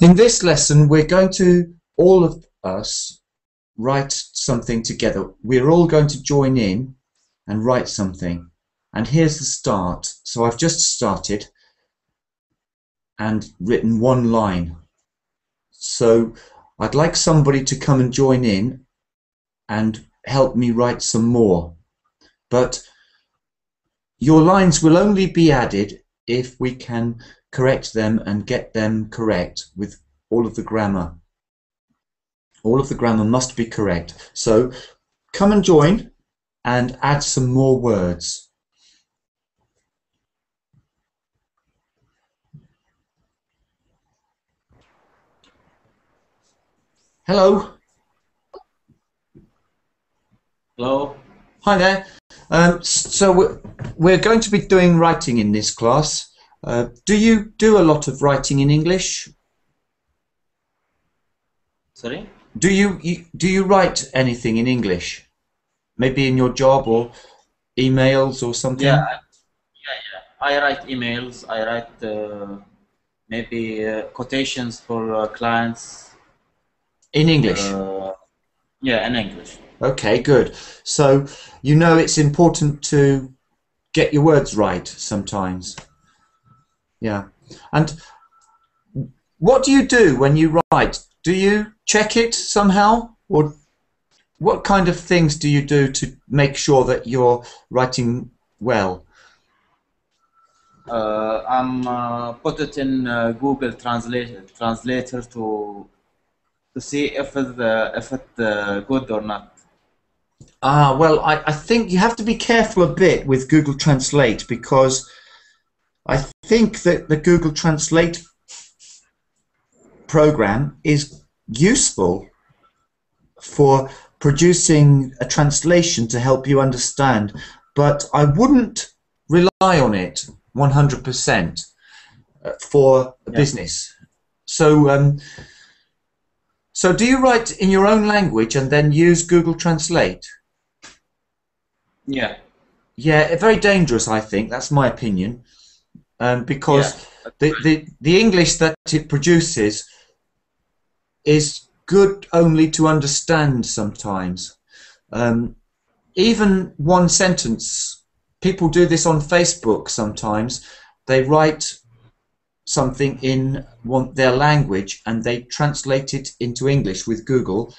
In this lesson, we're going to, all of us, write something together. We're all going to join in and write something. And here's the start. So I've just started and written one line. So I'd like somebody to come and join in and help me write some more. But your lines will only be added if we can correct them and get them correct with all of the grammar. All of the grammar must be correct. So come and join and add some more words. Hello. Hello. Hi there. So we're going to be doing writing in this class. Do you do a lot of writing in English? Sorry? Do you write anything in English? Maybe in your job or emails or something? Yeah. I write emails. I write maybe quotations for clients. In English? Yeah, in English. Okay, good. So you know it's important to get your words right sometimes. Yeah. And what do you do when you write? Do you check it somehow? Or what kind of things do you do to make sure that you're writing well? I'm put it in Google Translator to see if it's good or not. Well, I think you have to be careful a bit with Google Translate, because I think that the Google Translate program is useful for producing a translation to help you understand, but I wouldn't rely on it 100% for business. So, so do you write in your own language and then use Google Translate? Yeah. Yeah, very dangerous, I think. That's my opinion, because the English that it produces is good only to understand sometimes. Even one sentence, people do this on Facebook sometimes. They write something in their language and they translate it into English with Google,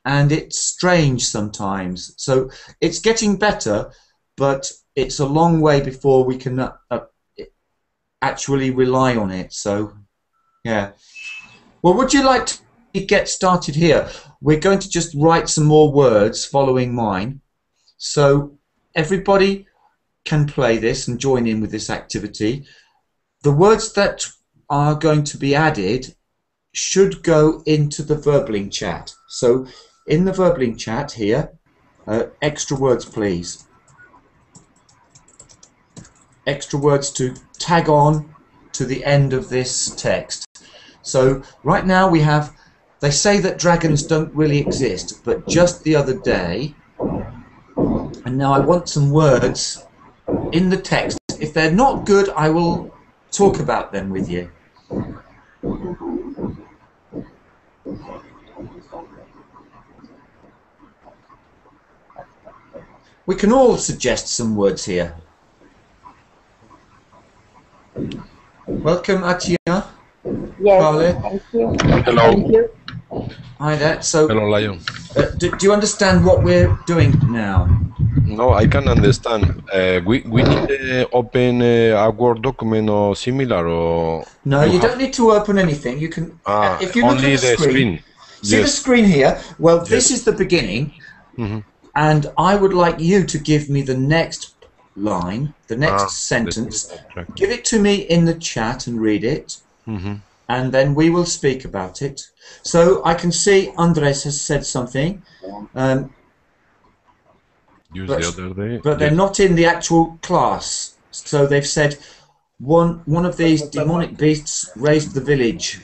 and it's strange sometimes. So it's getting better, but it's a long way before we can actually rely on it. So, yeah. Well, would you like to get started here? We're going to just write some more words following mine. So everybody can play this and join in with this activity. The words that are going to be added should go into the Verbling chat. So in the Verbling chat here, extra words please. Extra words to tag on to the end of this text. So right now we have, they say that dragons don't really exist, but just the other day, and now I want some words in the text. If they're not good, I will talk about them with you. We can all suggest some words here. Welcome, Atia. Yes, Carly. thank you. Hello. Thank you. Hi there. So, Hello, Lion. do you understand what we're doing now? No, I can understand. We need to open a Word document or similar, or No, you don't need to open anything. You can, if you look only at the screen. See the Yes. screen here? Well, this Yes. is the beginning, Mhm. and I would like you to give me the next line, the next The sentence, track. give it to me in the chat and read it, and then we will speak about it. So I can see Andres has said something, Use but, the other day. but they're not in the actual class. So they've said one of these demonic beasts raised the village.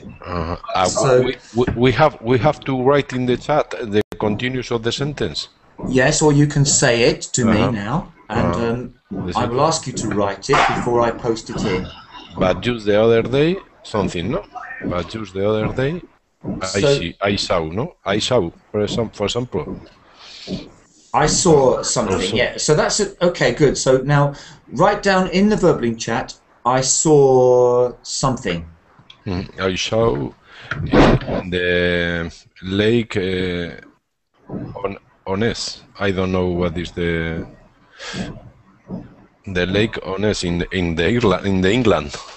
So we have to write in the chat the continuous of the sentence. yes, or you can say it to me now, and I will ask you to write it before I post it in. But just the other day, something, no? But just the other day, I saw, for example. I saw something, yeah. So that's it. Okay, good. So now write down in the verbling chat, I saw something. I saw in the lake on S. I don't know what is the lake on S in the England,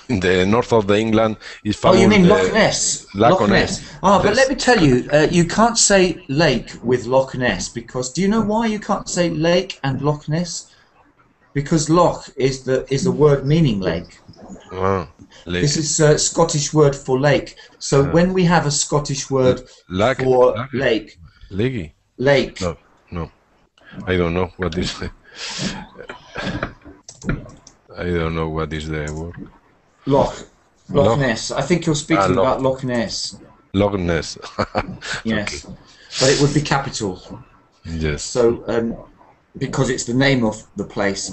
in the north of the England is famous. Oh, you mean Loch Ness? Loch Ness. Oh, but let me tell you, you can't say lake with Loch Ness because do you know why you can't say lake and Loch Ness? Because loch is a word meaning lake. Lake. This is a Scottish word for lake. So when we have a Scottish word for lake, lake. No, I don't know what is. I don't know what is the word. Loch Ness. I think you're speaking about Loch Ness. Loch Ness. Yes, but it would be capital. Yes. So because it's the name of the place.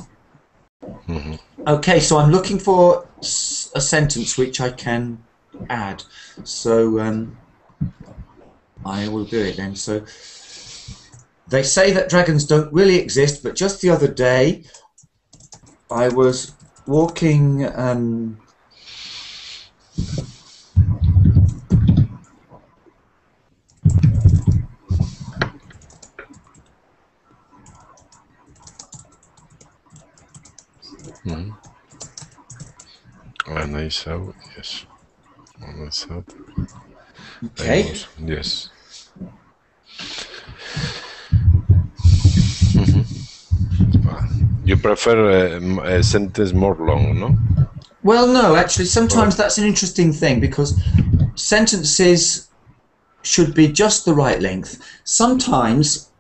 Okay, so I'm looking for a sentence which I can add. So I will do it then. So they say that dragons don't really exist, but just the other day I was walking and I saw, yes. And I saw. Okay. Yes. You prefer a sentence more long, no? Well, no, actually, sometimes that's an interesting thing because sentences should be just the right length. Sometimes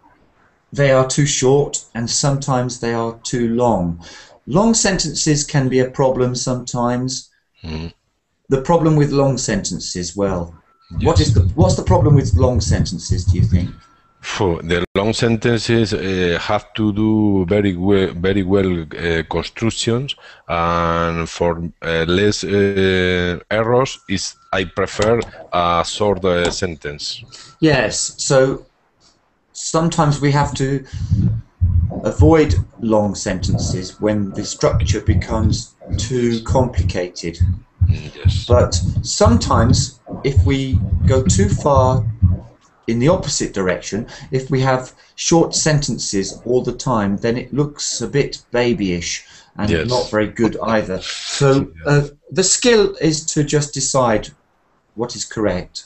they are too short and sometimes they are too long. Long sentences can be a problem sometimes. The problem with long sentences, well, Yes. what's the problem with long sentences, do you think? For the long sentences have to do very well constructions, and for less errors, I prefer a short sentence. Yes, so sometimes we have to avoid long sentences when the structure becomes too complicated. Yes. But sometimes if we go too far in the opposite direction, if we have short sentences all the time, then it looks a bit babyish and Yes. not very good either. So the skill is to just decide what is correct.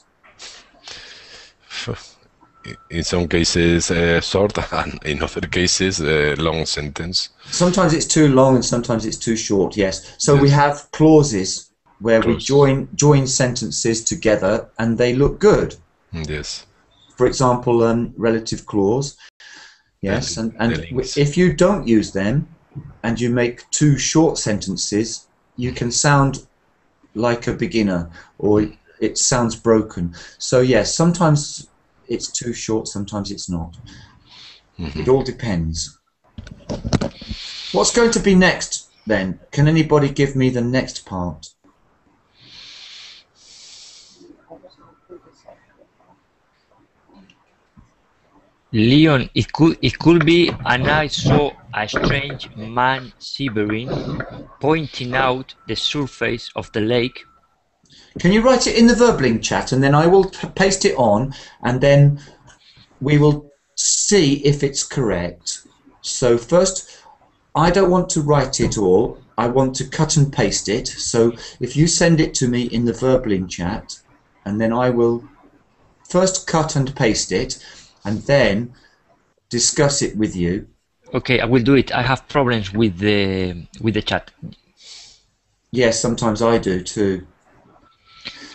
In some cases short, and in other cases long sentence. Sometimes it's too long and sometimes it's too short, yes. So we have clauses where we join sentences together and they look good. Yes. For example, relative clause. Yes, and if you don't use them and you make two short sentences, you can sound like a beginner or it sounds broken. So yes, sometimes it's too short, sometimes it's not. It all depends. What's going to be next then? Can anybody give me the next part? Leon, it could be, and I saw a strange man shivering, pointing out the surface of the lake. Can you write it in the verbling chat and then I will paste it on and then we will see if it's correct. So first, I don't want to write it all. I want to cut and paste it. So if you send it to me in the verbling chat and then I will first cut and paste it and then discuss it with you Okay, I will do it. I have problems with the chat. Yes, sometimes I do too.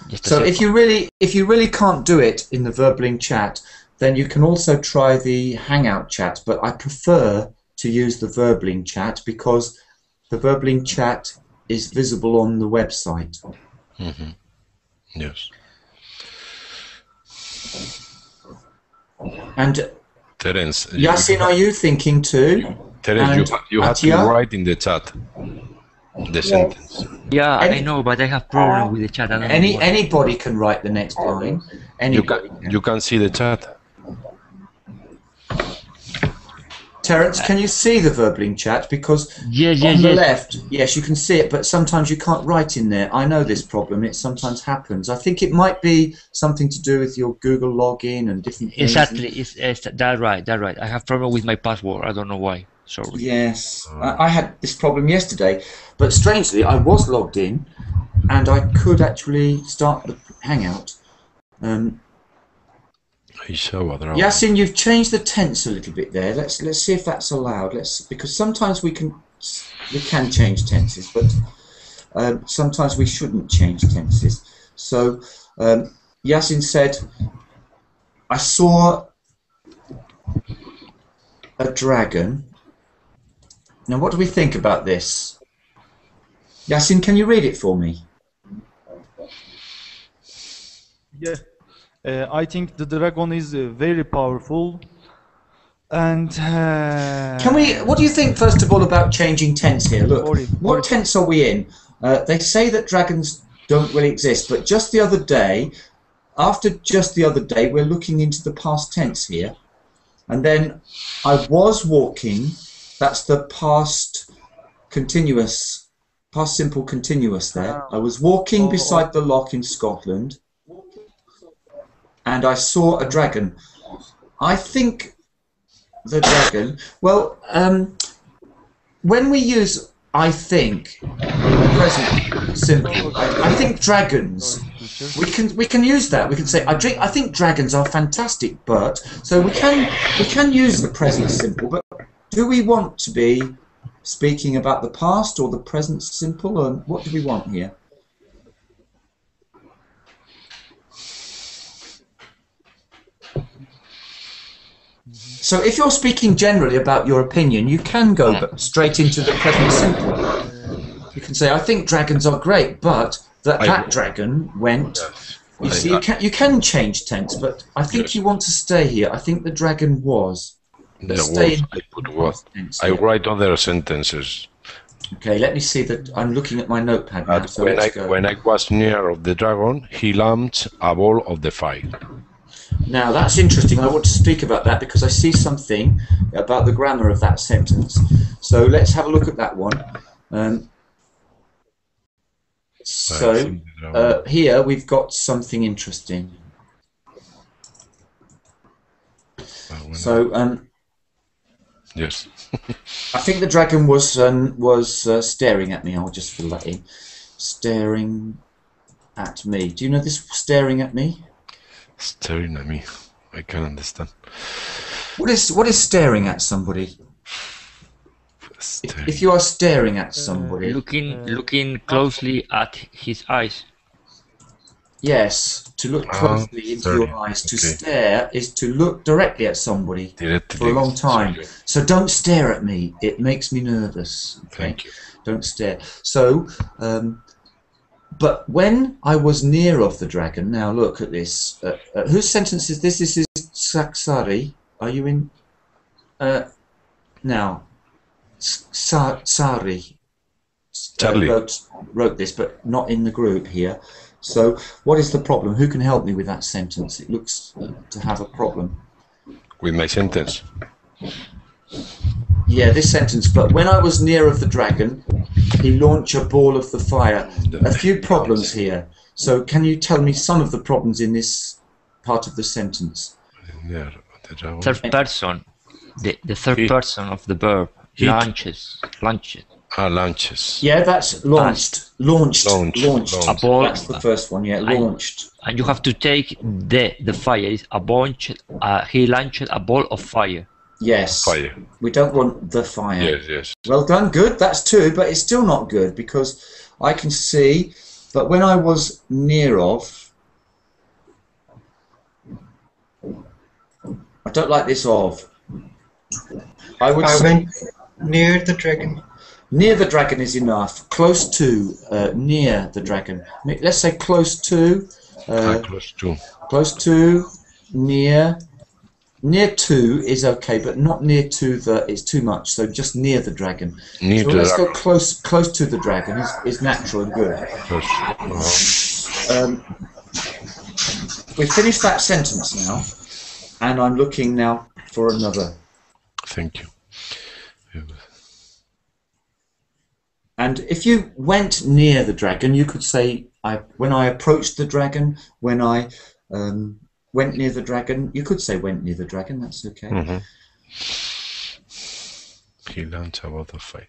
Just a So second. if you really can't do it in the Verbling chat, then you can also try the Hangout chat. But I prefer to use the Verbling chat because the Verbling chat is visible on the website. Yes. And Terence, Yasin, are you thinking too? Terence, And you had to Atia? write in the chat the sentence. Yeah, I Any- know, but I have problem with the chat. I don't know why. Anybody can write the next line. Anybody can. You can see the chat. Terence, can you see the Verbling chat? Because Yes, on yes, the yes. left, yes, you can see it, but sometimes you can't write in there. I know this problem. It sometimes happens. I think it might be something to do with your Google login and different things. Exactly. It's that right. That right. I have problem with my password. I don't know why. Sorry. Yes, I had this problem yesterday, but strangely, I was logged in, and I could actually start the Hangout. Yasin, you've changed the tense a little bit there. Let's see if that's allowed. Because sometimes we can change tenses, but sometimes we shouldn't change tenses. So Yasin said, "I saw a dragon." Now, what do we think about this? Yasin, can you read it for me? Yeah. I think the dragon is very powerful, and What do you think first of all about changing tense here? Look, Sorry. what tense are we in? They say that dragons don't really exist, but just the other day, we're looking into the past tense here, and then I was walking. That's the past simple continuous there. I was walking beside the loch in Scotland, and I saw a dragon. I think the dragon. Well, when we use "I think" in the present simple, I think dragons. We can use that. We can say I think dragons are fantastic, but so we can use the present simple. But do we want to be speaking about the past or the present simple, or what do we want here? So if you're speaking generally about your opinion, you can go straight into the present simple. You can say, I think dragons are great, but that dragon went... You see, you can change tense, but I think you want to stay here. I think the dragon was. I put was. I write other sentences. Okay, let me see that. I'm looking at my notepad now. So when I was near of the dragon, he launched a ball of the fire. Now that's interesting. I want to speak about that because I see something about the grammar of that sentence. So let's have a look at that one. Here we've got something interesting. Yes. I think the dragon was staring at me. I'll just fill that in. Staring at me. Do you know this? Staring at me. Staring at me. I can understand. What is staring at somebody? If you are staring at somebody, looking closely at his eyes. Yes, to look closely into your eyes. To stare is to look directly at somebody for a long time. So don't stare at me. It makes me nervous. Okay? Thank you. Don't stare. So, but when I was near of the dragon, now look at this. Whose sentence is this? This is Saksari. Are you in? Now, Sari wrote this, but not in the group here. So, what is the problem? Who can help me with that sentence? It looks to have a problem. With my sentence? Yeah, this sentence. But when I was near of the dragon, he launched a ball of the fire. A few problems here. So, can you tell me some of the problems in this part of the sentence? Third person. The third person of the verb. Launches. Launches. Yeah, that's launched. Launched. A ball. That's the first one. Yeah, launched. And you have to take the fire. Is a bunch. He launched a ball of fire. Yes. Fire. We don't want the fire. Yes, yes. Well done, good. That's 2, but it's still not good because I can see. But when I was near of, I don't like this of. I would I say went near the dragon. near the dragon is enough. Close to, near the dragon. Let's say close to. Close to. Close to, near. Near to is okay, but not near to the. It's too much. So just near the dragon. Near So the let's go dragon. close to the dragon. Is natural and good. We've finished that sentence now, and I'm looking now for another. Thank you. And if you went near the dragon, you could say, when I approached the dragon, when I went near the dragon, you could say went near the dragon, that's okay. Mm-hmm. He learned about the fire.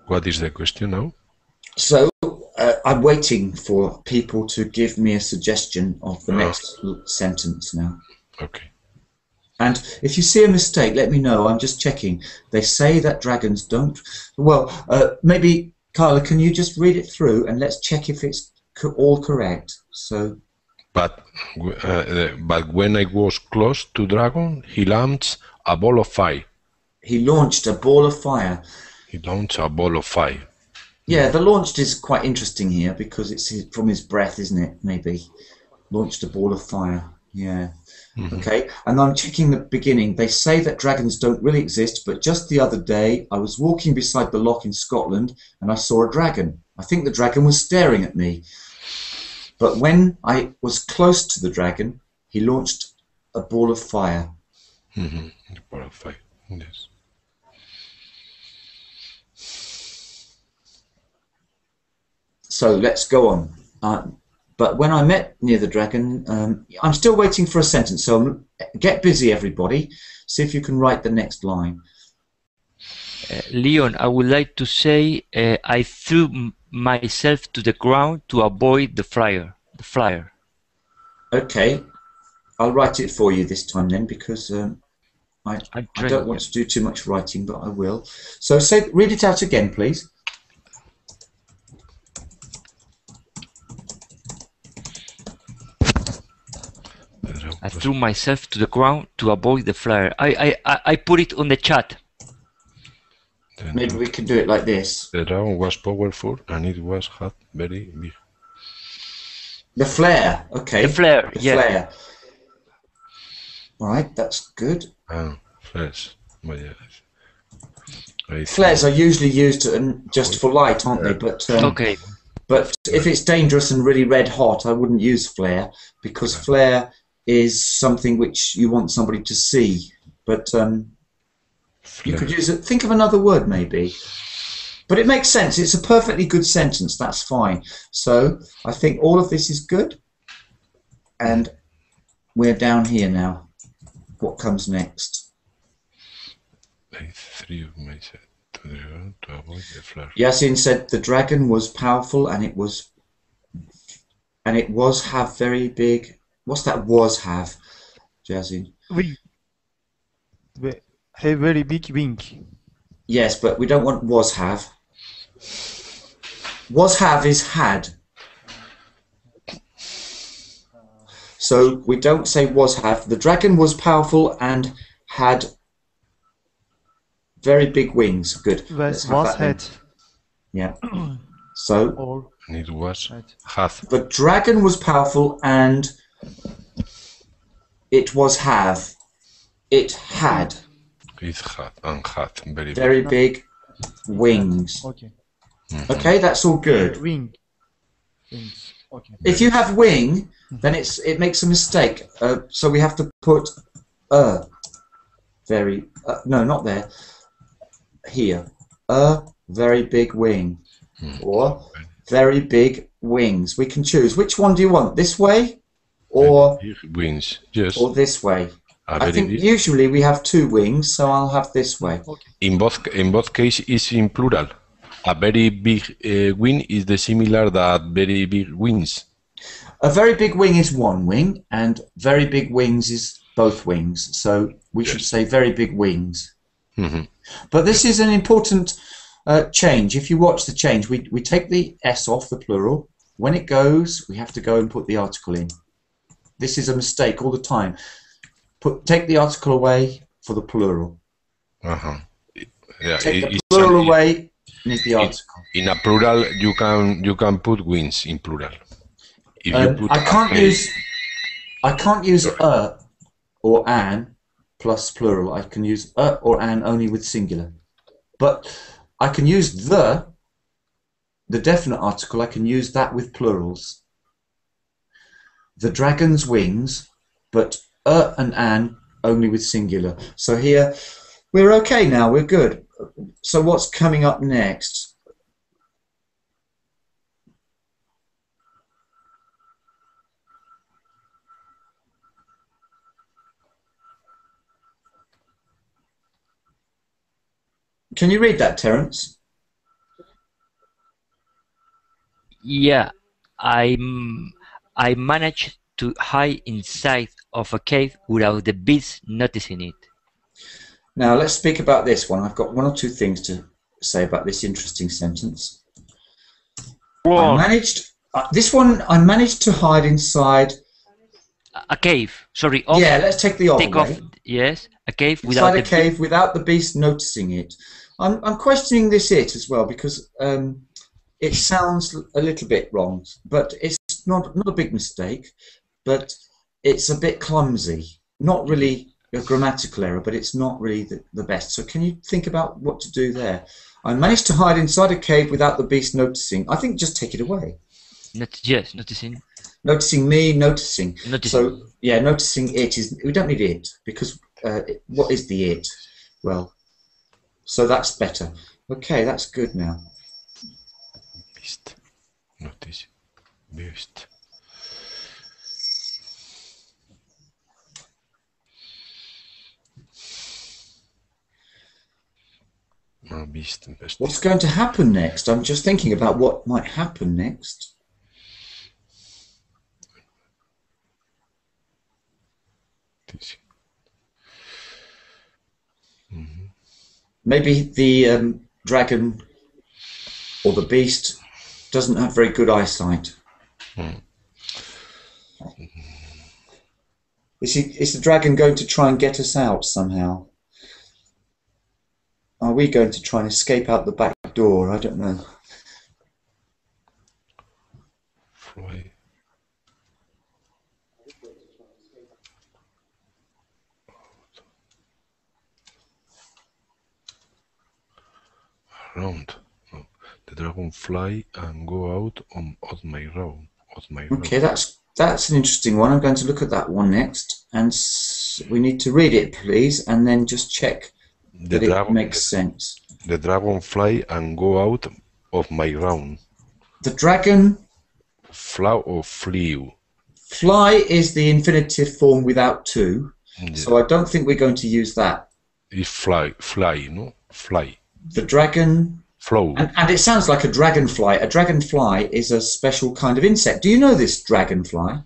What is the question now? So I'm waiting for people to give me a suggestion of the next sentence now. Okay. And if you see a mistake, let me know. I'm just checking. They say that dragons don't. Well, maybe Carla, can you just read it through and let's check if it's all correct. So. But when I was close to dragon, he launched a ball of fire. He launched a ball of fire. He launched a ball of fire. Yeah, the launched is quite interesting here because it's from his breath, isn't it? Maybe launched a ball of fire. Yeah. Mm-hmm. Okay, and I'm checking the beginning. They say that dragons don't really exist, but just the other day I was walking beside the loch in Scotland and I saw a dragon. I think the dragon was staring at me. But when I was close to the dragon, he launched a ball of fire. Mm-hmm. A ball of fire, yes. So let's go on. But when I met near the dragon, I'm still waiting for a sentence. So get busy, everybody. See if you can write the next line. Leon, I would like to say I threw myself to the ground to avoid the flyer. Okay, I'll write it for you this time then, because I don't want to do too much writing, but I will. So read it out again, please. I threw myself to the ground to avoid the flyer. I put it on the chat. Maybe we can do it like this. The dragon was powerful and it had very big. The flare, okay. The flare, the yeah. Flare. All right, that's good. Flares. Flares are usually used just for light, aren't they? But okay. But if it's dangerous and really red hot, I wouldn't use flare, because flare is something which you want somebody to see. But you could use it. Think of another word, maybe. But it makes sense. It's a perfectly good sentence. That's fine. So I think all of this is good. And we're down here now. What comes next? I threw myself to the ground to avoid the flare. Yasin said the dragon was powerful and it was have very big. What's that was have, Yasin? Wing. Have very big wing. Yes, but we don't want was have. Was have is had. So we don't say was have. The dragon was powerful and had very big wings. Good. Was that had. then. Yeah. So Or And it was had. hath. the dragon was powerful and it was have. It had It had and had very big. very big wings. Okay. Okay, that's all good. Wing. Wings. Okay. If you have wing, then it makes a mistake. So we have to put very no, not there. Here, a very big wing, or very big wings. We can choose. Which one do you want? This way, or Big wings. Yes. or this way? A I very think big. usually we have two wings, so I'll have this way. In both cases is in plural. A very big wing is the similar that very big wings. A very big wing is one wing, and very big wings is both wings. So we should say very big wings. But this is an important change. If you watch the change, we take the S off the plural. When it goes, we have to go and put the article in. This is a mistake all the time. Take the article away for the plural. Yeah, Take the plural away, need the article. In a plural, you can put wings in plural. If you put I can't use or an plus plural. I can use or an only with singular. But I can use the definite article. I can use that with plurals. The dragon's wings, but and an only with singular. So here we're okay now. We're good. So what's coming up next? Can you read that, Terence? Yeah, I managed to hide inside of a cave without the beast noticing it. Now let's speak about this one. I've got one or two things to say about this interesting sentence. Whoa. This one I managed to hide inside A cave. Sorry. yeah, let's take the Take away. off. Yes, a cave Inside a cave without the beast noticing it. I'm questioning this it as well because it sounds a little bit wrong, but it's not a big mistake, but it's a bit clumsy. Not really a grammatical error, but it's not really the best. So can you think about what to do there? I managed to hide inside a cave without the beast noticing. I think just take it away. noticing. Noticing me, noticing. Noticing. So yeah, noticing it is. We don't need it because what is the it? Well, so that's better. Okay, that's good now. Beast. Notice. Beast. Beast. What's going to happen next? I'm just thinking about what might happen next. Maybe the dragon or the beast doesn't have very good eyesight. Is the dragon going to try and get us out somehow? Are we going to try and escape out the back door? I don't know. Fly. Around. No. The dragon fly and go out of my round. Okay, that's an interesting one. I'm going to look at that one next, and we need to read it, please, and then just check that it makes sense. The dragon fly and go out of my round. The dragon Fly or flew. fly is the infinitive form without to, so I don't think we're going to use that. It's fly, no? Fly. The dragon Flow. and it sounds like a dragonfly. A dragonfly is a special kind of insect. Do you know this, dragonfly?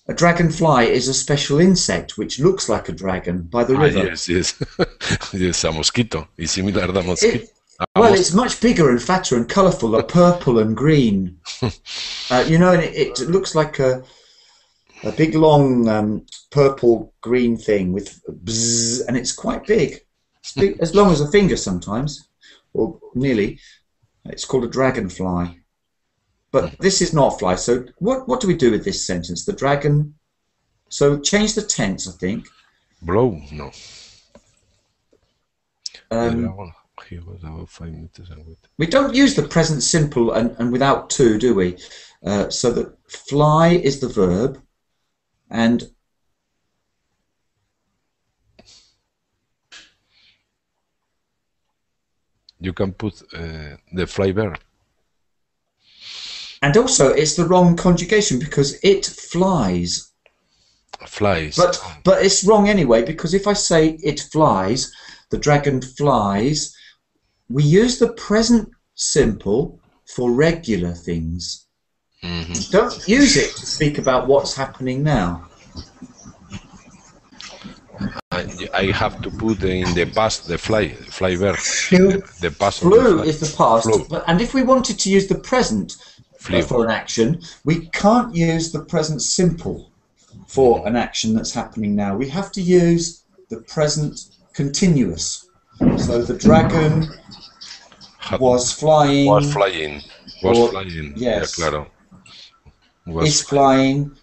A dragonfly is a special insect which looks like a dragon by the river. Yes. Yes, a mosquito. It's similar to a mosquito. Well, it's much bigger and fatter and colourful, purple and green. You know, and it looks like a big, long purple-green thing with bzzz, and it's quite big. It's big, as long as a finger sometimes, or nearly. It's called a dragonfly. But this is not a fly. So what do we do with this sentence? The dragon. So change the tense, I think. Blow? No. He was about 5 meters away. We don't use the present simple and without to, do we? So that fly is the verb, and You can put the fly verb. and also it's the wrong conjugation because it flies. Flies. But it's wrong anyway because if I say it flies, the dragon flies, we use the present simple for regular things. Don't use it to speak about what's happening now. I have to put in the past the fly verb. Flew. The past of the Flew fly. is the past, Flew. and if we wanted to use the present Flew. for an action, we can't use the present simple for an action that's happening now. We have to use the present continuous. So the dragon was flying. Was flying. Was or- flying. yes. Yeah, claro. Was Is flying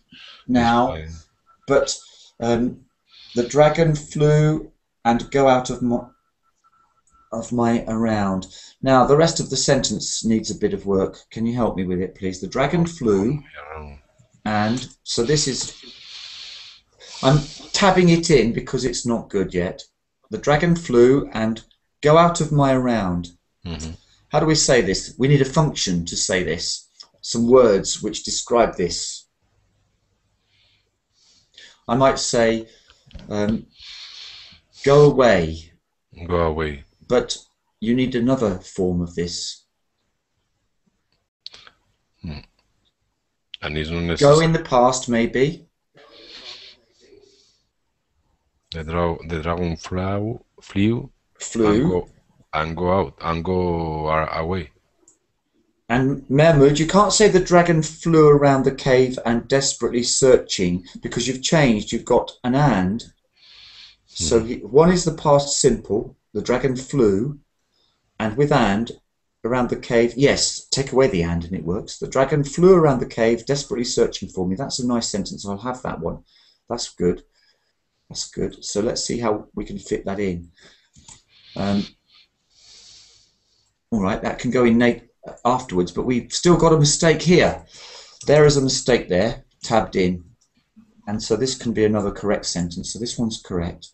now, flying. but the dragon flew and go out of my around. Now the rest of the sentence needs a bit of work. Can you help me with it, please? The dragon flew, and so this is. I'm tabbing it in because it's not good yet. The dragon flew and go out of my around. How do we say this? We need a function to say this. Some words which describe this. I might say, go away. Go away. But you need another form of this. And it's not Go necessary. in the past, maybe. The dragon flew Flew. and go out and go away. And Mahmoud, you can't say the dragon flew around the cave and desperately searching because you've changed. You've got an and. So one is the past simple. The dragon flew, and with and around the cave. Yes, take away the and it works. The dragon flew around the cave, desperately searching for me. That's a nice sentence. I'll have that one. That's good. That's good. So let's see how we can fit that in. All right, that can go in afterwards, but we've still got a mistake here. There is a mistake there, tabbed in. And so this can be another correct sentence. So this one's correct.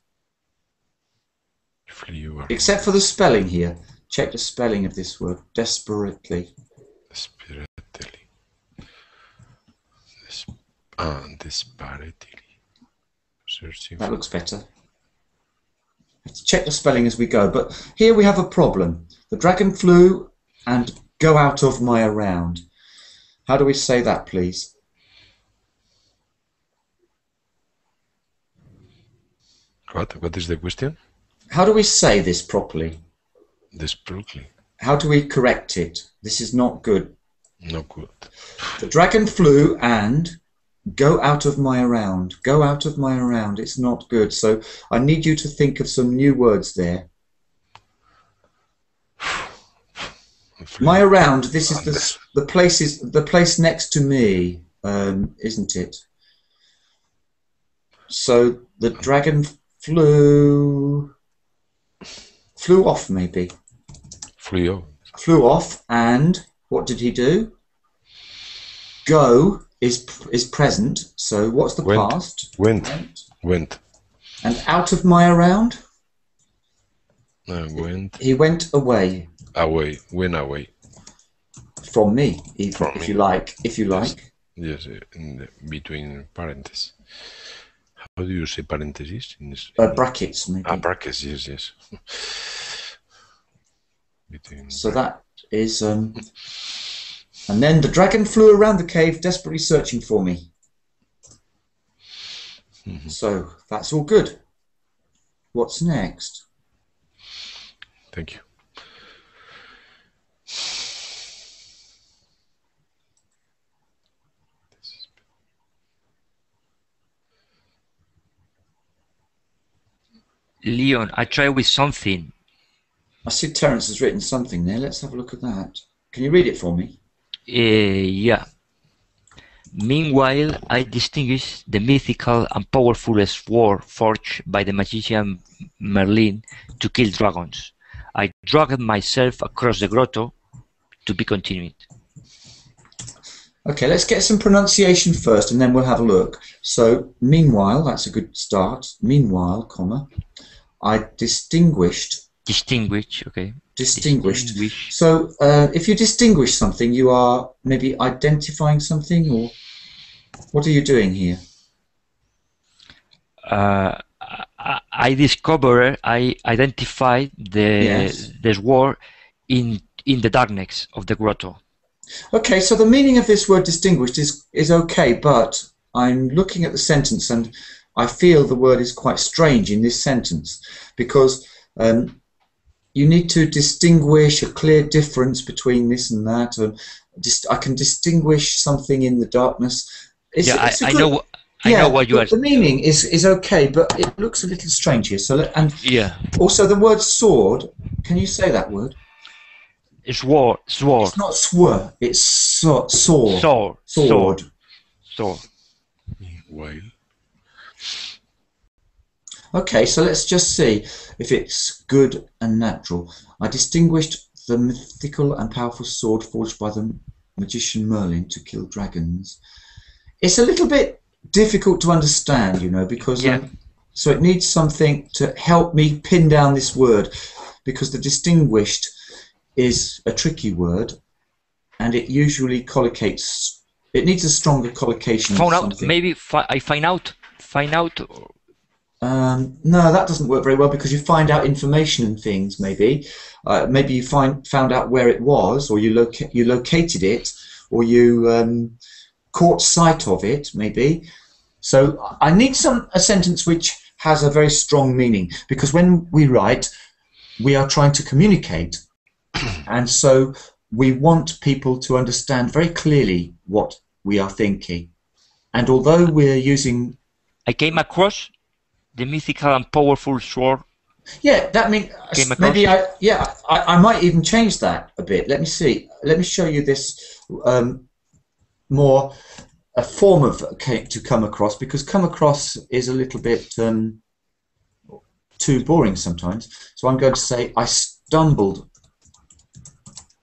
Flew. Except for the spelling here. Check the spelling of this word. Desperately. Desperately. Desperately. Searching That for looks better. Let's check the spelling as we go. But here we have a problem. The dragon flew and go out of my around. How do we say that, please? What is the question? How do we say this properly? Desperately. How do we correct it? This is not good. No good. The dragon flew and go out of my around. Go out of my around. It's not good. So I need you to think of some new words there. My around. This is the place. Is the place next to me, isn't it? So the dragon flew off, maybe. Flew off, and what did he do? Go is present. So what's the Went. past? Went. And out of my around. Went He went away away. Went away. from me, if From me. you like. If you like. Yes, between parentheses. How do you say parentheses? Brackets, maybe. Brackets. Yes. Between. So that is, and then the dragon flew around the cave, desperately searching for me. So that's all good. What's next? Thank you. Leon, I try with something. I see Terence has written something there. Let's have a look at that. Can you read it for me? Yeah. Meanwhile, I distinguish the mythical and powerful sword forged by the magician Merlin to kill dragons. I dragged myself across the grotto, to be continued. Okay, let's get some pronunciation first and then we'll have a look. So, meanwhile, that's a good start. Meanwhile, comma, I distinguished. Distinguish, okay. Distinguished. So, if you distinguish something, you are maybe identifying something, or what are you doing here? I discovered, I identified the Yes. sword in the darkness of the grotto. Okay, so the meaning of this word distinguished is okay, but I'm looking at the sentence and I feel the word is quite strange in this sentence because you need to distinguish a clear difference between this and that. And I can distinguish something in the darkness. Yeah, It's a I good, know. I know yeah, what you are. the meaning is okay, but it looks a little strange here. So, and Yeah, also the word sword. Can you say that word? sword, It's sword, not sword. It's sword. sword, sword, Sword. sword. While Okay, so let's just see if it's good and natural. I distinguished the mythical and powerful sword forged by the magician Merlin to kill dragons. It's a little bit difficult to understand, you know, because Yeah, so it needs something to help me pin down this word, because the distinguished is a tricky word, and it usually collocates. It needs a stronger collocation with found out. something. Maybe I find out. Find out. No, that doesn't work very well because you find out information and things. Maybe you found out where it was, or you located it, or you caught sight of it. Maybe. So I need a sentence which has a very strong meaning, because when we write, we are trying to communicate, and so we want people to understand very clearly what we are thinking. And although we're using, I came across the mythical and powerful sword. yeah, that means Came across. maybe I might even change that a bit. Let me see. Let me show you this more a form of to come across, because come across is a little bit too boring sometimes. So I'm going to say I stumbled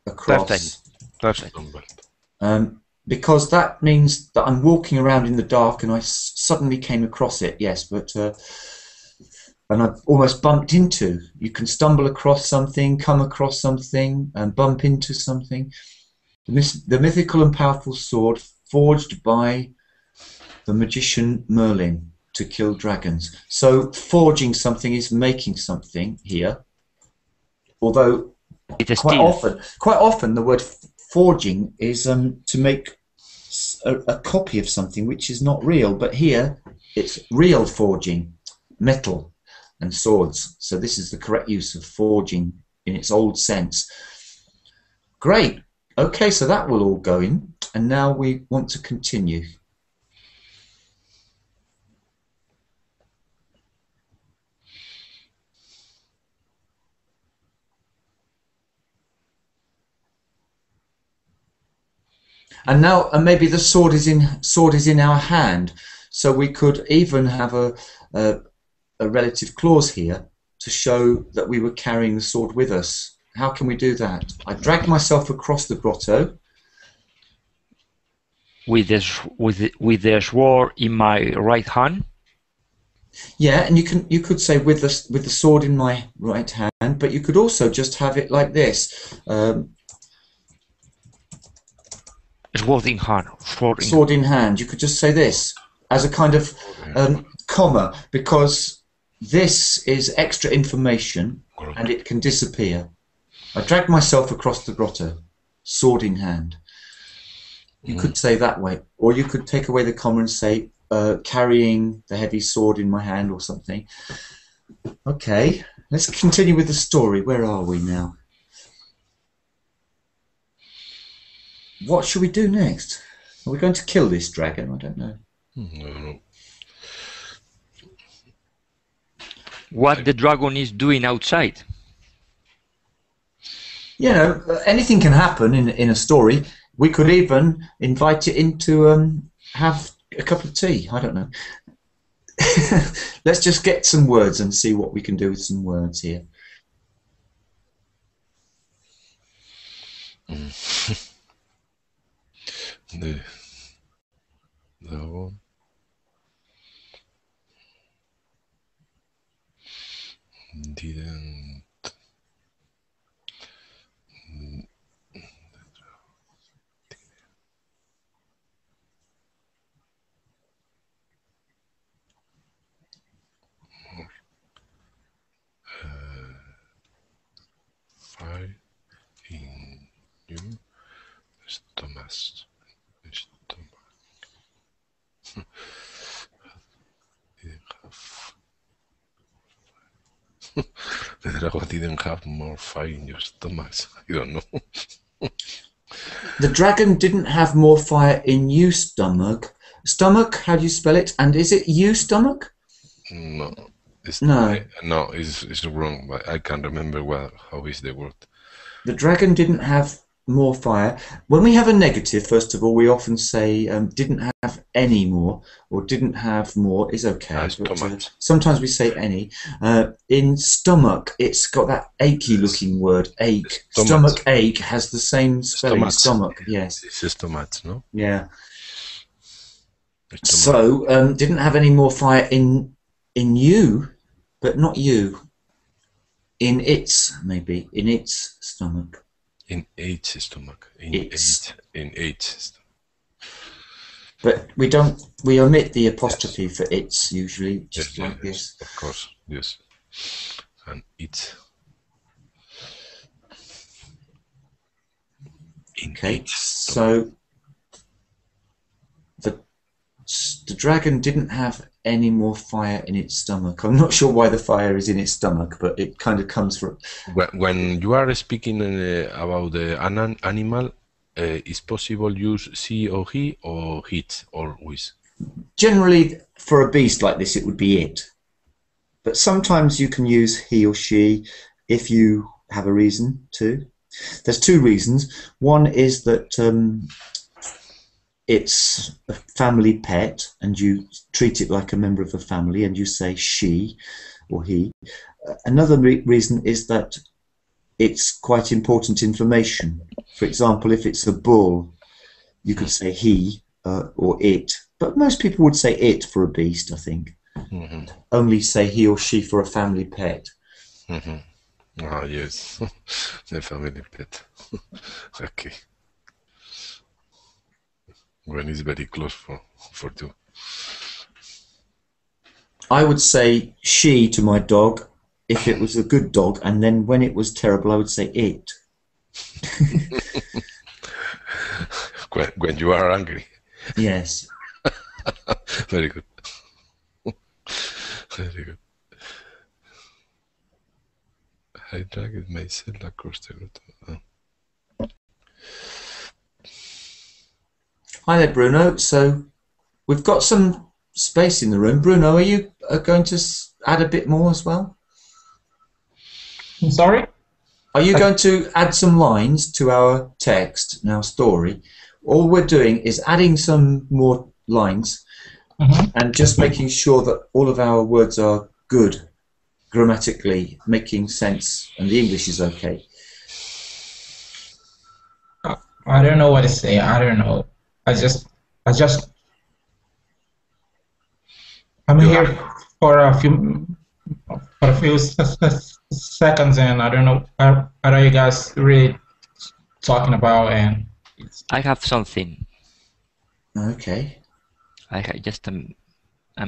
Perfect. across, Perfect. stumbled. because that means that I'm walking around in the dark and I suddenly came across it. Yes, but and I've almost bumped into. You can stumble across something, come across something, and bump into something. The mythical and powerful sword forged by the magician Merlin to kill dragons. So forging something is making something here. Although It quite steals. often the word forging is to make a copy of something which is not real. But here it's real forging, metal and swords. So this is the correct use of forging in its old sense. Great. Okay, so that will all go in. And now we want to continue. And now, and maybe the sword is in our hand, so we could even have a relative clause here to show that we were carrying the sword with us. How can we do that? I dragged myself across the grotto. With the sword in my right hand. Yeah, and you could say with the sword in my right hand, but you could also just have it like this. Sword in hand. Sword in hand. You could just say this as a kind of comma, because this is extra information and it can disappear. I dragged myself across the grotto, sword in hand. You could say that way, or you could take away the comma and say carrying the heavy sword in my hand or something. Okay, let's continue with the story. Where are we now? What should we do next? Are we going to kill this dragon? I don't know. I don't know. What the dragon is doing outside. You know, anything can happen in a story. We could even invite it in to have a cup of tea. I don't know. Let's just get some words and see what we can do with some words here. The dragon didn't fire in you. Stop has stomach. The dragon didn't have more fire in your stomach. I don't know. The dragon didn't have more fire in you stomach. Stomach, how do you spell it? And is it you stomach? No. No. No, it's wrong, but I can't remember how is the word. The dragon didn't have more fire. When we have a negative, first of all, we often say didn't have any more, or didn't have more is okay. But, sometimes we say any. In stomach, it's got that achy looking word, ache. Stomach ache has the same spelling, stomach, yes. It's stomach, no? Yeah. So, didn't have any more fire in you, but not you. In its, maybe, in its stomach. In its stomach. In its stomach. But we omit the apostrophe for its usually, just like this. Of course, yes. And its. Okay, so the dragon didn't have any more fire in its stomach. I'm not sure why the fire is in its stomach, but it kind of comes from... When you are speaking about an animal, is possible use she or he or it or with? Generally, for a beast like this, it would be it. But sometimes you can use he or she if you have a reason to. There's two reasons. One is that it's a family pet and you treat it like a member of the family and you say she or he. Another reason is that it's quite important information. For example, if it's a bull, you could say he or it, but most people would say it for a beast, I think. Mm-hmm. Only say he or she for a family pet. Mm-hmm. Ah, yes, the family pet. Okay. When it's very close for two. I would say she to my dog if it was a good dog, and then when it was terrible, I would say it. when you are angry. Yes. Very good. Very good. I dragged myself across the grotto. Hi there, Bruno. So we've got some space in the room. Bruno, are you going to add a bit more as well? I'm sorry? Are you going to add some lines to our text and our story? All we're doing is adding some more lines and just making sure that all of our words are good, grammatically, making sense, and the English is okay. I don't know what to say. I don't know. I'm here for a few seconds, and I don't know what are you guys really talking about. And I have something. Okay. I'm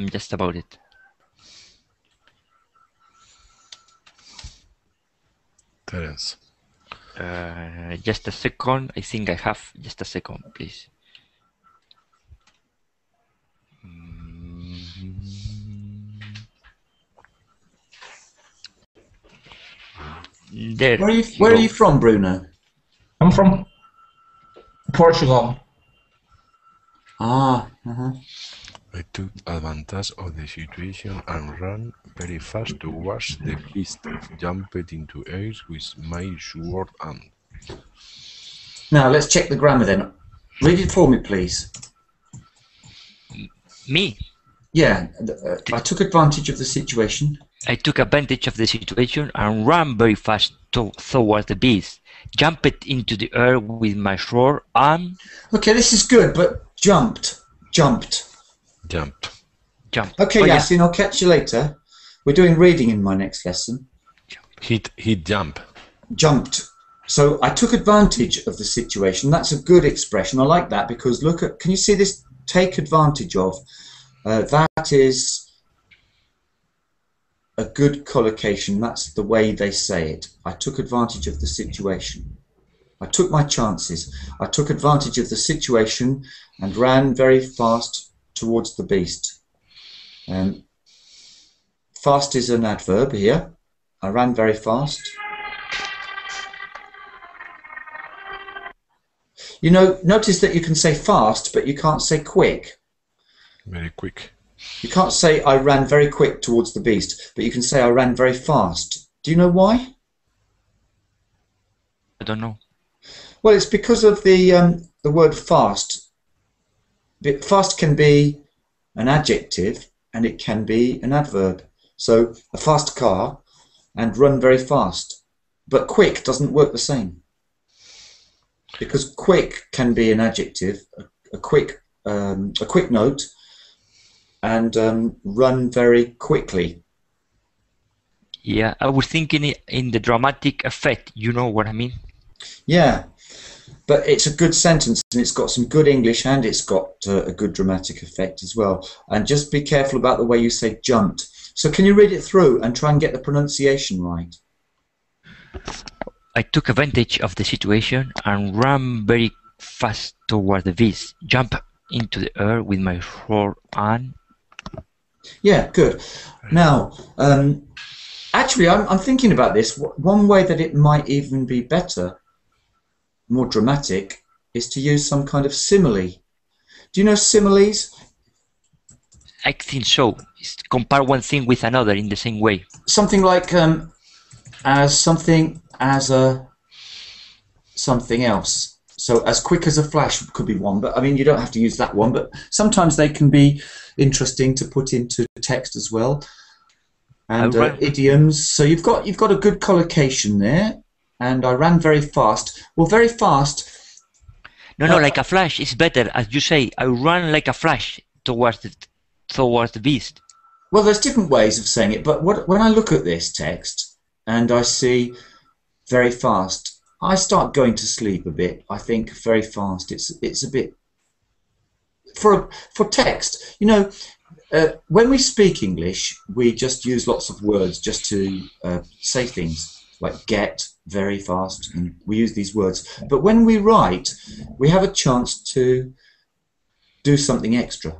just about it. Terence. Just a second. I think I have just a second, please. There. Where are you from, Bruno? I'm from Portugal. Ah. I took advantage of the situation and ran very fast towards the beast, jumped into air with my sword and... Now, let's check the grammar then. Read it for me, please. Me? Yeah, I took advantage of the situation. I took advantage of the situation and ran very fast toward the beast, jumped into the air with my sword and... Okay, this is good, but jumped. Okay, Yasin, I'll catch you later. We're doing reading in my next lesson. He jumped. Jumped. So I took advantage of the situation. That's a good expression. I like that because look at, can you see this? Take advantage of. That is a good collocation. That's the way they say it. I took advantage of the situation. I took my chances. I took advantage of the situation and ran very fast towards the beast. Fast is an adverb here. I ran very fast. You know, notice that you can say fast, but you can't say quick. Very quick. You can't say I ran very quick towards the beast, but you can say I ran very fast. Do you know why? I don't know. Well, it's because of the word fast. Fast can be an adjective and it can be an adverb. So a fast car and run very fast. But quick doesn't work the same. Because quick can be an adjective, a quick note, and run very quickly. Yeah, I was thinking in the dramatic effect. You know what I mean? Yeah, but it's a good sentence and it's got some good English and it's got a good dramatic effect as well. And just be careful about the way you say jumped. So can you read it through and try and get the pronunciation right? I took advantage of the situation and ran very fast toward the beast, jumped into the air with my sword and... Yeah, good. Now, actually, I'm thinking about this. One way that it might even be better, more dramatic, is to use some kind of simile. Do you know similes? I think so. It's compare one thing with another in the same way. Something like as something as a something else. So as quick as a flash could be one, but I mean you don't have to use that one, but sometimes they can be interesting to put into text as well. And idioms. So you've got a good collocation there. And I ran very fast. Well, very fast. No, like a flash is better, as you say. I ran like a flash towards the beast. Well, there's different ways of saying it, but when I look at this text and I see very fast, I start going to sleep a bit. I think very fast. It's a bit for text. You know, when we speak English, we just use lots of words just to say things like get, very fast, and we use these words. But when we write, we have a chance to do something extra.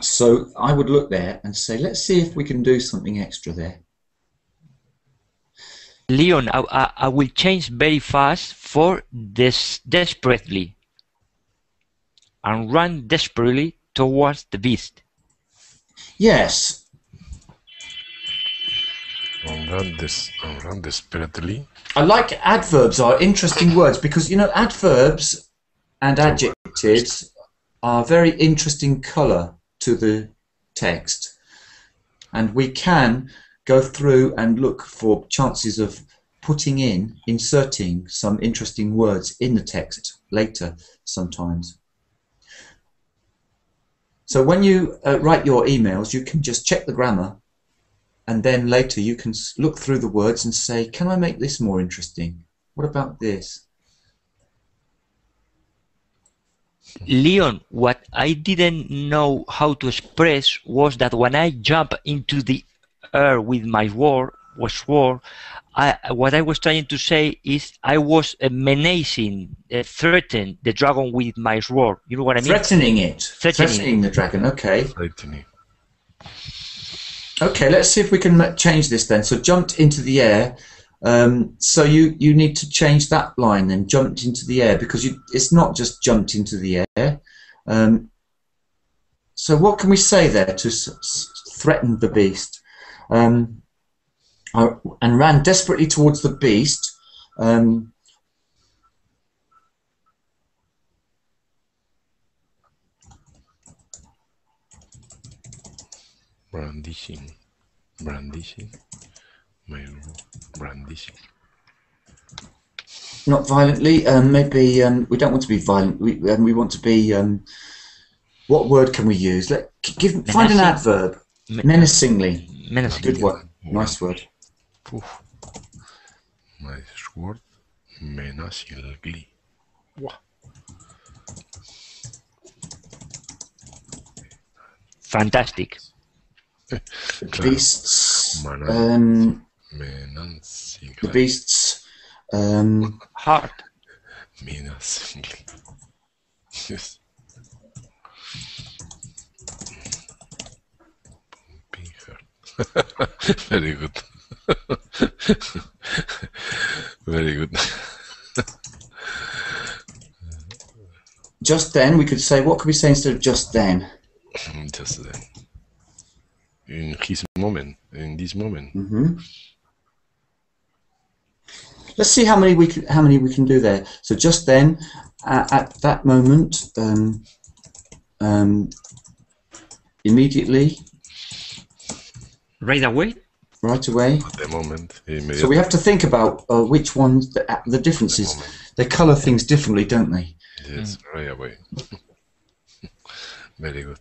So I would look there and say, let's see if we can do something extra there. Leon, I will change very fast for this desperately and run desperately towards the beast. Yes. And run desperately. I like adverbs are interesting words because, you know, adverbs and adjectives are very interesting colour to the text. And we can go through and look for chances of inserting some interesting words in the text later sometimes. So when you write your emails, you can just check the grammar. And then later you can look through the words and say, can I make this more interesting? What about this? Leon, what I didn't know how to express was that when I jump into the air with my sword, what I was trying to say is I was menacing, threatening the dragon with my sword. You know what I mean? Threatening it. Threatening the dragon, okay. Threatening. Okay, let's see if we can change this then. So jumped into the air. So you need to change that line then, jumped into the air, because it's not just jumped into the air. So what can we say there to threaten the beast? And ran desperately towards the beast. Brandishing. Brandishing. Not violently. Maybe we don't want to be violent. We want to be. What word can we use? Find an adverb. Menacingly. Menacingly. Good word. Nice word. Oof. My sword, menacingly. Wow. Fantastic. The beasts. Menacingly. The beasts. Hard. Mina simply. Yes. Pumping heart. Very good. Very good. Just then, we could say, what could we say instead of just then? Just then. In his moment, in this moment. Let's see how many we can do there. So just then, at that moment, immediately, Right away? right away. At the moment, So we have to think about which ones the differences. They colour things differently, don't they? Yes, right away. Very good.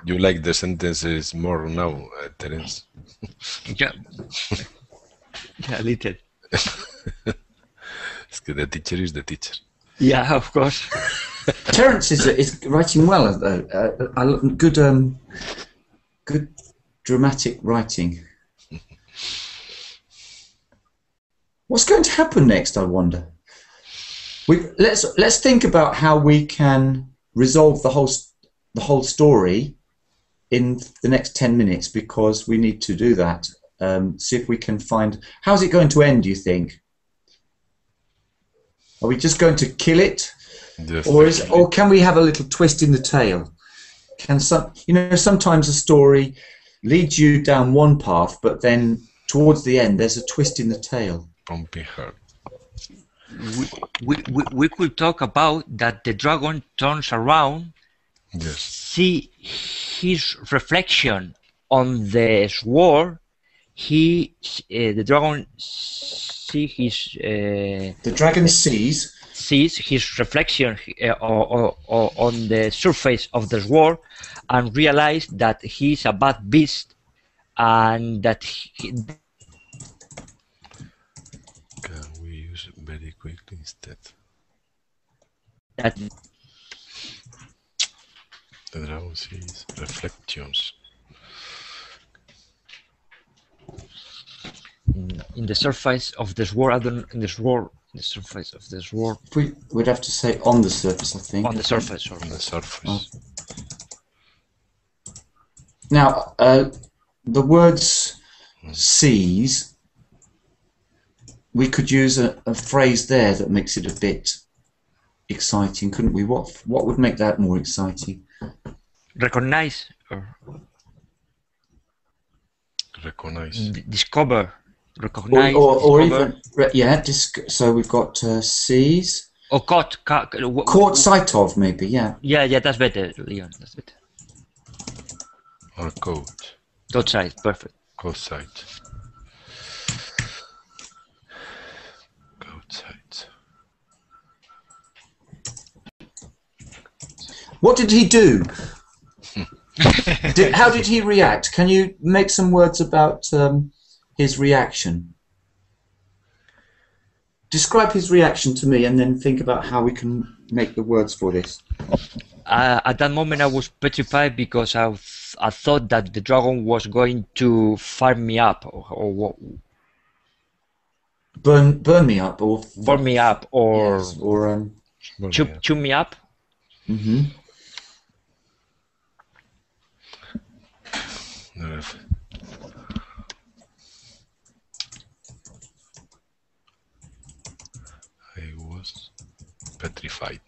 You like the sentences more now, Terence? Yeah. Yeah, a little. It's the teacher is the teacher. Yeah, of course. Terence is writing well, though. Good dramatic writing. What's going to happen next, I wonder? Let's think about how we can resolve the whole story in the next 10 minutes, because we need to do that. See if we can find. How's it going to end, do you think? Are we just going to kill it, or can we have a little twist in the tale? Sometimes a story leads you down one path, but then towards the end there's a twist in the tale. Pumping heart. We could talk about that the dragon turns around, Yes. see his reflection on the sword. The dragon The dragon sees his reflection on the surface of the sword and realize that he's a bad beast, and that Can we use it very quickly instead? that The dragon sees reflections. in the surface of the sword, in the surface of the sword, we'd have to say on the surface, I think. on the surface. Sorry. On the surface. Oh. Now, the words sees, we could use a phrase there that makes it a bit exciting, couldn't we? What would make that more exciting? Recognize or Recognize. discover, recognize, or discover. even so we've got sees, Or caught sight of, maybe. Yeah, that's better. Yeah, that's better. Or coat. Outside, perfect. Coat sight. Coat sight. What did he do? How did he react? Can you make some words about his reaction? Describe his reaction to me, and then think about how we can make the words for this. At that moment, I was petrified because I thought that the dragon was going to fire me up, or burn me up, or burn me up, or yes, or chew me up. I was petrified.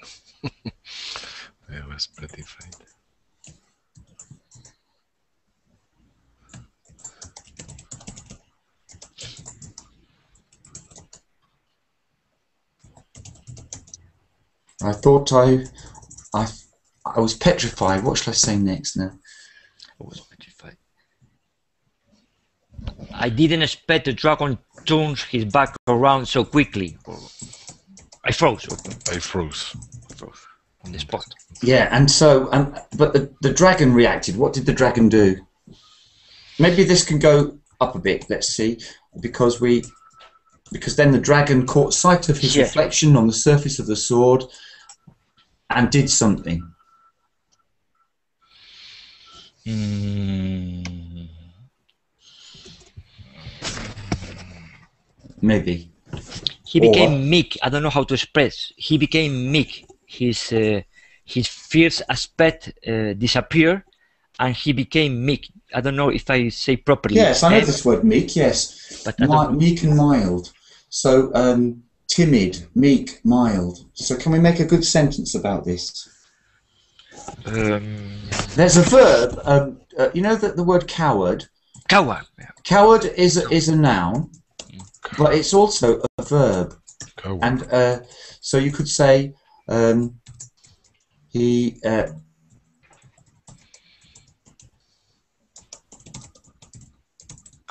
I was petrified. I thought I was petrified. What shall I say next now? I was petrified. I didn't expect the dragon turns his back around so quickly. I froze. I froze. On the spot. Yeah, and so, but the dragon reacted. What did the dragon do? Maybe this can go up a bit. Let's see, because then the dragon caught sight of his reflection on the surface of the sword and did something. Maybe. He Or- became meek. I don't know how to express. He became meek. His fierce aspect disappeared, and he became meek. I don't know if I say properly. Yes, I know this word meek, yes. But I don't know. Meek and mild. So, timid, meek, mild. So can we make a good sentence about this? There's a verb, you know that the word coward? Coward. Coward is a noun, but it's also a verb. Coward. And so you could say, he...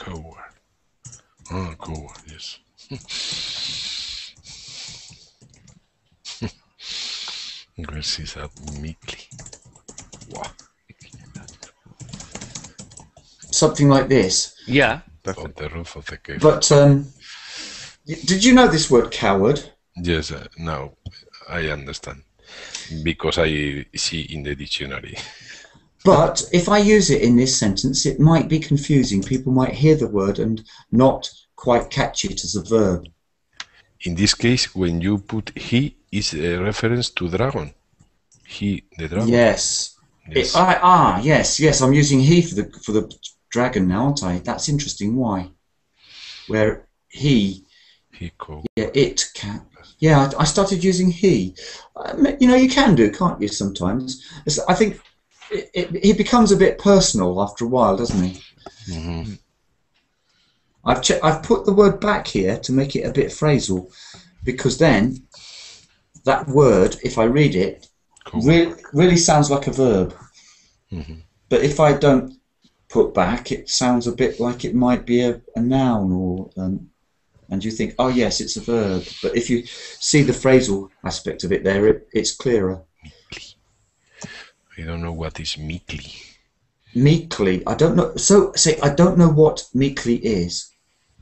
Coward. Ah, coward, yes. Aggressive meekly. Wow. something like this. Yeah. On the roof of the cave. But did you know this word coward? Yes, now I understand. Because I see in the dictionary. But if I use it in this sentence, it might be confusing. People might hear the word and not quite catch it as a verb. In this case, when you put he, is a reference to dragon. He, the dragon. Yes. Yes. Yes. I'm using he for the dragon now, aren't I? That's interesting. Why? Where he Go. yeah, it can. Yeah, I started using he. You know, you can do, can't you? Sometimes. I think he becomes a bit personal after a while, doesn't he? Mm-hmm. I've put the word back here to make it a bit phrasal, because then that word, if I read it, Cool. really sounds like a verb. Mm-hmm. But if I don't put back, it sounds a bit like it might be a noun, or and you think, oh yes, it's a verb. But if you see the phrasal aspect of it there, it's clearer. Meekly. I don't know what is meekly. Meekly, I don't know. So say I don't know what meekly is.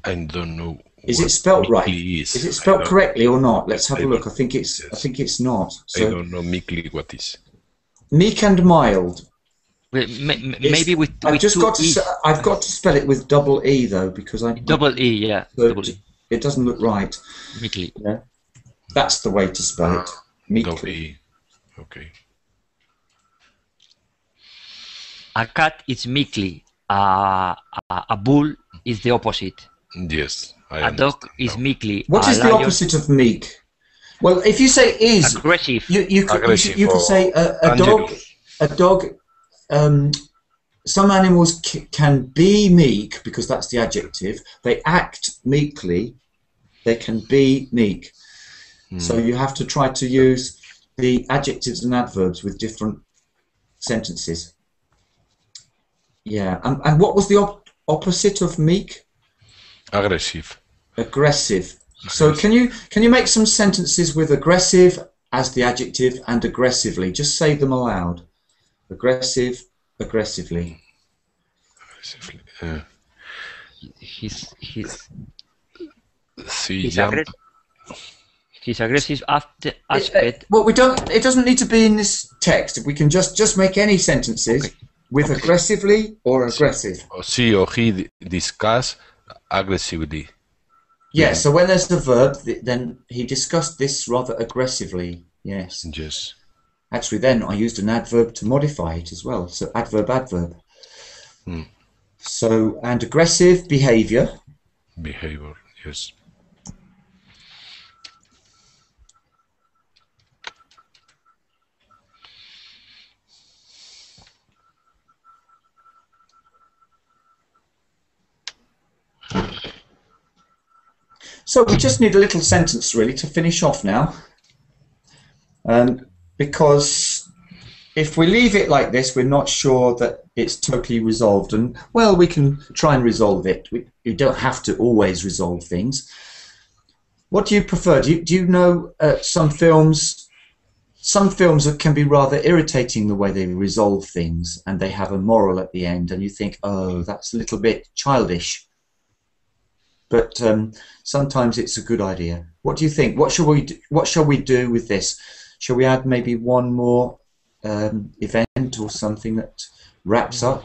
I don't know. Is it spelled right? Is it spelled correctly or not? Let's have a look. I think Yes. it's not. So I don't know meekly what is. meek and mild. Maybe with I've just two got to. E's. I've got to spell it with double e though, because Double E, yeah. so Double E. it doesn't look right. Meekly. Yeah, that's the way to spell it. Meekly. Double E. Okay. A cat is meekly. A bull is the opposite. Yes. I A dog understand is now. meekly. What a is the lion, opposite of meek? Well, if you say is, aggressive. you could Aggressive say a dog. dangerous. A dog. Some animals can be meek because that's the adjective. They act meekly. They can be meek. So you have to try to use the adjectives and adverbs with different sentences. Yeah, and what was the opposite of meek? Aggressive. Aggressive. So can you make some sentences with aggressive as the adjective and aggressively? Just say them aloud. Aggressive, aggressively. Aggressively. His See, jump. his aggressive aspect. Well, we don't. It doesn't need to be in this text. We can just make any sentences with aggressively or aggressive. Or she or he discuss aggressively. Yeah. So when there's the verb, then he discussed this rather aggressively. Yes. Yes. Actually, then I used an adverb to modify it as well. So adverb, adverb. So, and aggressive behavior. Behavior. Yes. So we just need a little sentence really to finish off now. Because if we leave it like this, we're not sure that it's totally resolved. And, well, we can try and resolve it. We don't have to always resolve things. What do you prefer? Do you know some films that can be rather irritating the way they resolve things, and they have a moral at the end, and you think, oh, that's a little bit childish. But sometimes it's a good idea. What do you think? What shall we do with this? Shall we add maybe one more event or something that wraps up?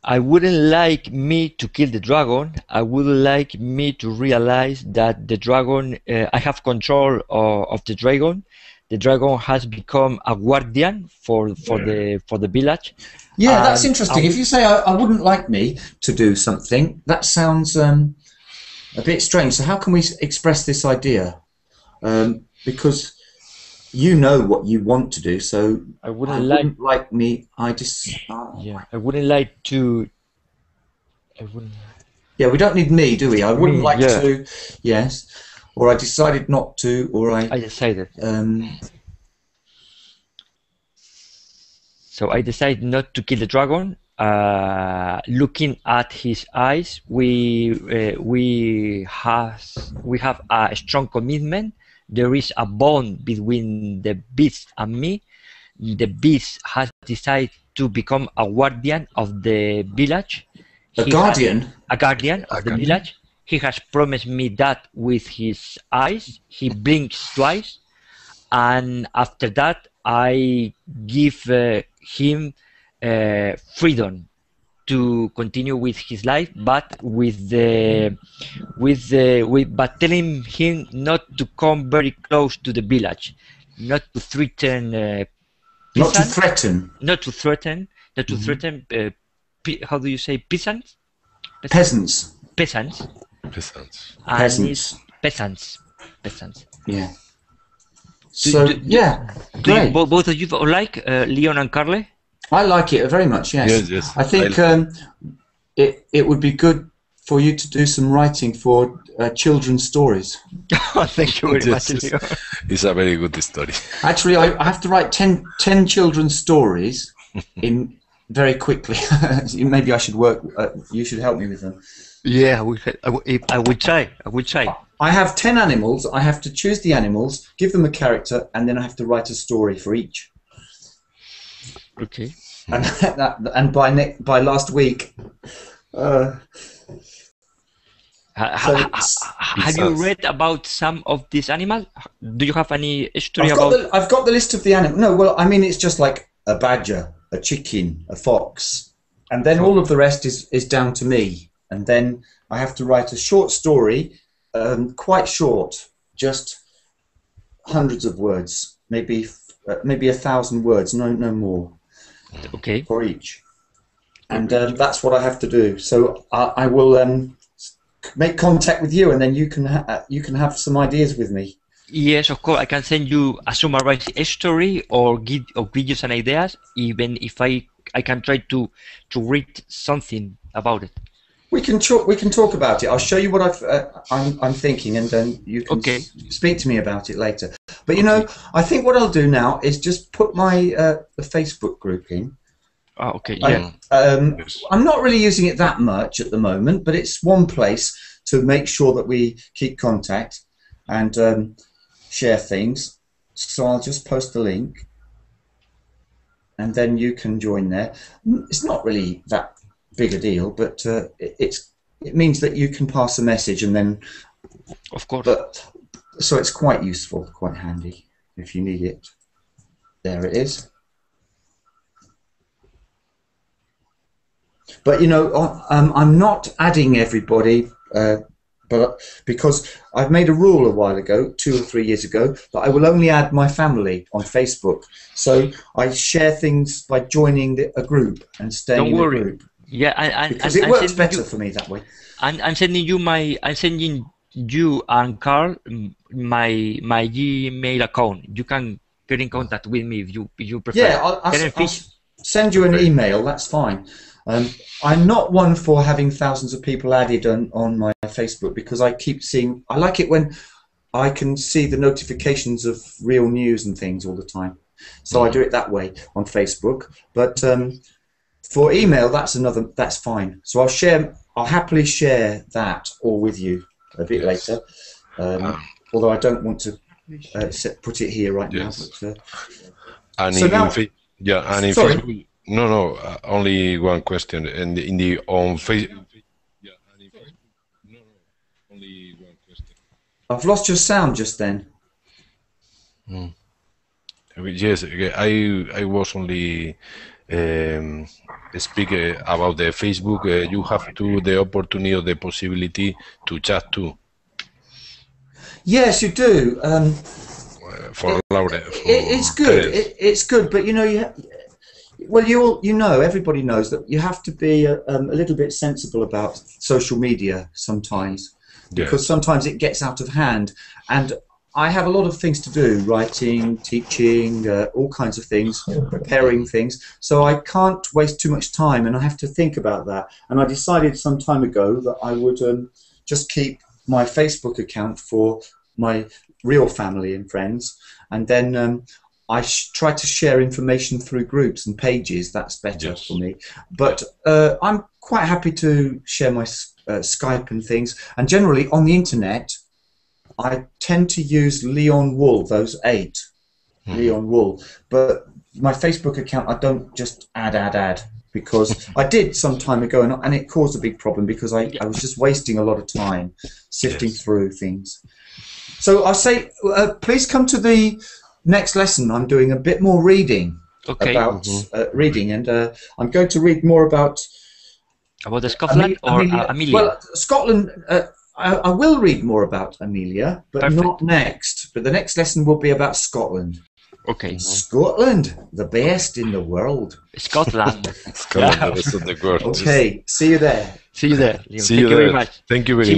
I wouldn't like me to kill the dragon. I would like me to realize that the dragon, I have control of the dragon. The dragon has become a guardian for the village. Yeah, that's And interesting. If you say I wouldn't like me to do something, that sounds a bit strange. So how can we express this idea? Because you know what you want to do, so I wouldn't like me. yeah, I wouldn't like to. I wouldn't. Yeah, we don't need me, do we? I wouldn't Me, like yeah. to. Yes, or I decided not to, or I decided. So I decided not to kill the dragon. Looking at his eyes, we have a strong commitment. There is a bond between the beast and me. The beast has decided to become a guardian of the village. a guardian. A guardian of the village. He has promised me that with his eyes. He blinks twice, and after that, I give him freedom to continue with his life, but but telling him not to come very close to the village, not to threaten. Not to Peasants? threaten. Not to threaten. Not to threaten. How do you say peasants? Peasants. Peasants. Peasants. And Peasants. Peasants. Peasants. Yeah. So yeah, Do you, great. both of you like Leon and Carle? I like it very much. Yes. Yes, yes. I think it would be good for you to do some writing for children's stories. Thank you very much, Yes, Leon. it's a very good story. Actually, I have to write 10 children's stories in very quickly. Maybe I should work. You should help me with them. Yeah, I will try. I will try. I have 10 animals. I have to choose the animals, give them a character, and then I have to write a story for each. Okay. And by last week. Have you read about some of these animals? Do you have any history I've got the list of the animals. No, well, I mean, it's just like a badger, a chicken, a fox, and then all of the rest is down to me. And then I have to write a short story, quite short, just hundreds of words, maybe 1,000 words, no more. Okay. For each, and that's what I have to do. So I will make contact with you, and then you can have some ideas with me. Yes, of course. I can send you a summarized story or give you some ideas. Even if I can try to read something about it. We can talk about it. I'll show you what I'm thinking, and then you can speak to me about it later. But I think what I'll do now is just put my the Facebook group in. Oh, okay. Yeah. I'm not really using it that much at the moment, but it's one place to make sure that we keep contact and share things. So I'll just post the link, and then you can join there. It's not really that big a deal, but it means that you can pass a message, and then of course. So it's quite useful, quite handy if you need it. There it is. But I'm not adding everybody, but because I've made a rule a while ago, 2 or 3 years ago, that I will only add my family on Facebook. So I share things by joining a group and staying in a group. Yeah, because it works better for me that way. I'm sending you and Carl my Gmail account. You can get in contact with me if you prefer. Yeah, I'll send you an email. That's fine. I'm not one for having thousands of people added on my Facebook, because I like it when I can see the notifications of real news and things all the time. So I do it that way on Facebook. But for email, that's fine. So I'll happily share that all with you a bit later. Although I don't want to put it here right now. But, and so now, and sorry. Facebook, no, only one question. And on Facebook. Only one question. I've lost your sound just then. Yes, I was only speak about the Facebook. You have the opportunity or the possibility to chat too. Yes, you do. For Laura, It's good. It's good, but you know, everybody knows that you have to be a little bit sensible about social media sometimes, because sometimes it gets out of hand. And I have a lot of things to do: writing, teaching, all kinds of things, preparing things. So I can't waste too much time, and I have to think about that. And I decided some time ago that I would just keep my Facebook account for my real family and friends, and then I try to share information through groups and pages. That's better for me. But I'm quite happy to share my Skype and things. And generally on the internet, I tend to use Leon Wool, those 8, Leon Wool. But my Facebook account, I don't just add, because I did some time ago, and it caused a big problem because I was just wasting a lot of time sifting through things. So I say, please come to the next lesson. I'm doing a bit more reading about reading, and I'm going to read more about the Scotland or Amelia. Well, Scotland. I will read more about Amelia, but not next. But the next lesson will be about Scotland. Okay. Scotland, the best in the world. Scotland. Scotland, the best of the world. Okay. See you there. See you there. See you there. Very much. Thank you very much.